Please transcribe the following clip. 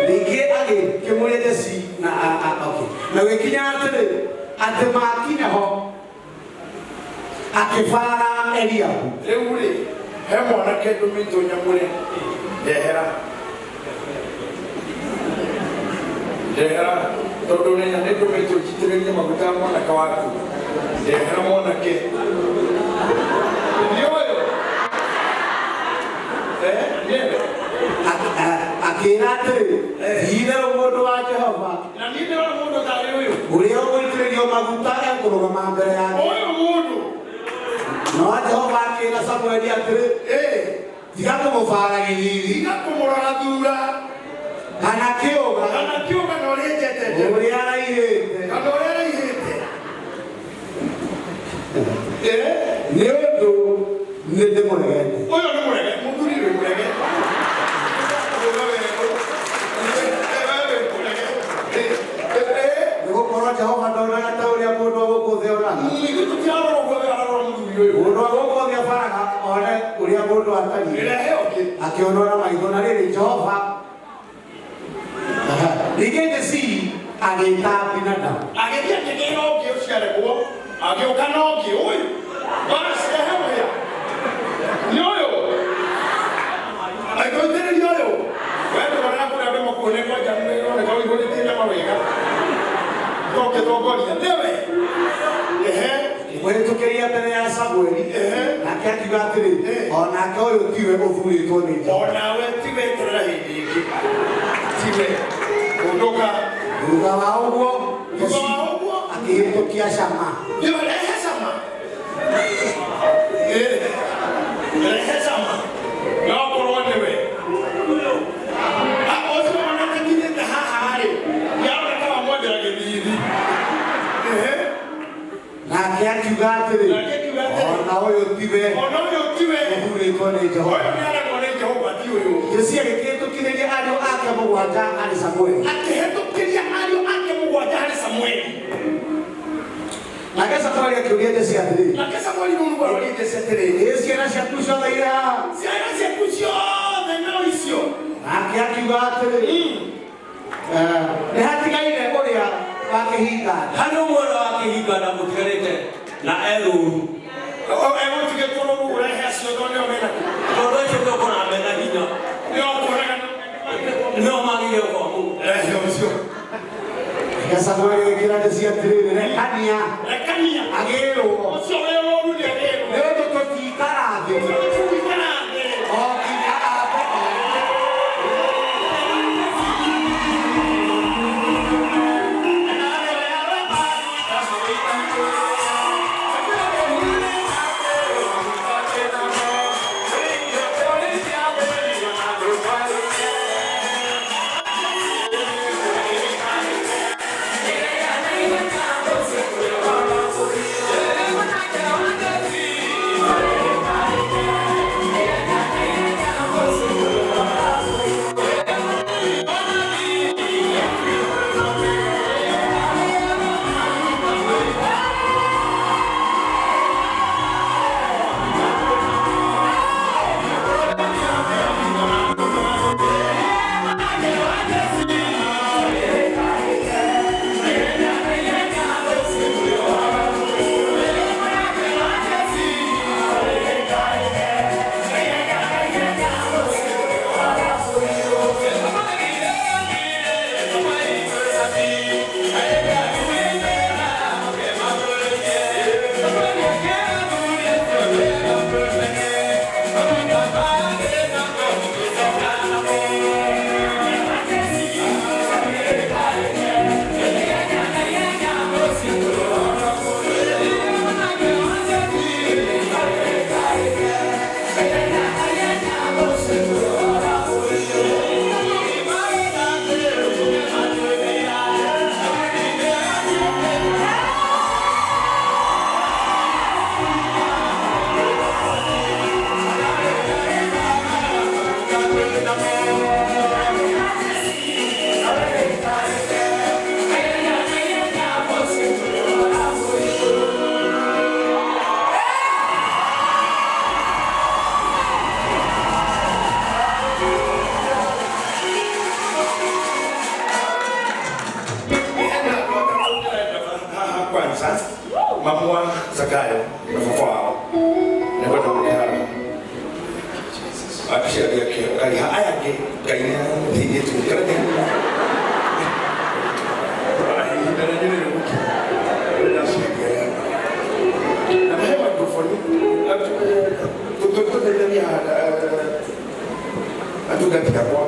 Ligi age kemule desi na okay. Na wekinya ate makina ho. Akifara elia. Eure. Hemo na kedo mito nyamule. Dehera. Todo ne na kedo mito chitire ni mabuta mwana kawaku. Dehera mwana ke. Akinate hira modo wa Jehova na nini wala modo tare huyo ulio kuitrio maguta ya kuroga mambere yake oyo modo no Jehova akina Samueli atire digako mufara githiri digako murara dura kana kioga no rejete uri araihete kana uri araihete neodo ndemurege oyo ndemurege mudurire murege Jehova ndona atauria mundu agukuthiora mundu agukuthiora faraga one uria mundu atari akionora maitho na riri Jehova ningĩ si agĩta binadamu agĩthia kĩgĩra ũngĩ ũciarĩgwo agĩũka na ũngĩ ũyũ waracireheria nĩ ũyũ aigũithĩrĩria ũyũ wendũgana kũrĩa andũ makuone kwanja nĩoneka ũihũrĩtie nyama wega toke togoria ndewe mwĩtũkĩria mbere ya Samueli nake akiuga atĩrĩ onake ũyũ tiwe ũthuurĩtwo nĩ Jehova onawe tiwe eterera hĩndĩ ĩngĩ tiwe ũndũka thutha wa ũguo akĩhĩtũkia Shama rehe Shama rehe Shama no korwo nĩwe ũcio onake kinyĩte haha-rĩ nĩaroneka wamwendera gĩthiithi nake akiuga atĩrĩ ona ũyũ tiwe ũthuurĩtwo nĩ Jehova Josia agĩkĩhĩtũkĩrĩria ariũ ake mũgwanja harĩ Samueli akĩhĩtũkĩria ariũ ake mũgwanja harĩ Samueli nake Samueli akĩũria Josia atĩrĩ nake Samueli nĩũrugũrũria Josia atĩrĩ ciana ciaku ciothe ira ciana ciaku ciothe no icio nake akiuga atĩrĩ nĩ hatigaire ũrĩa wa kĩhinga harĩ ũmwe wa kĩhinga na mũtigarĩte na erũru egũtige kũrũru ũrehe acio tondũ nĩomena tondũ acio nĩũkorwo na mena hinya nĩo magĩire kwa Mũndũ rehe ũcio Samueli agĩkĩra Josia atĩrĩrĩ rekania agĩrwo ũcio wĩ ũru nĩ agĩrwo nĩ ũndũ tũtiikara thĩ mamua Zakayo na fafao na kwenda kulala akisharia ke kali haya ke kaina ndiye tu kana ai ndana nyine ni mtu na shida na hema microphone atu ndio ya atu gati kwa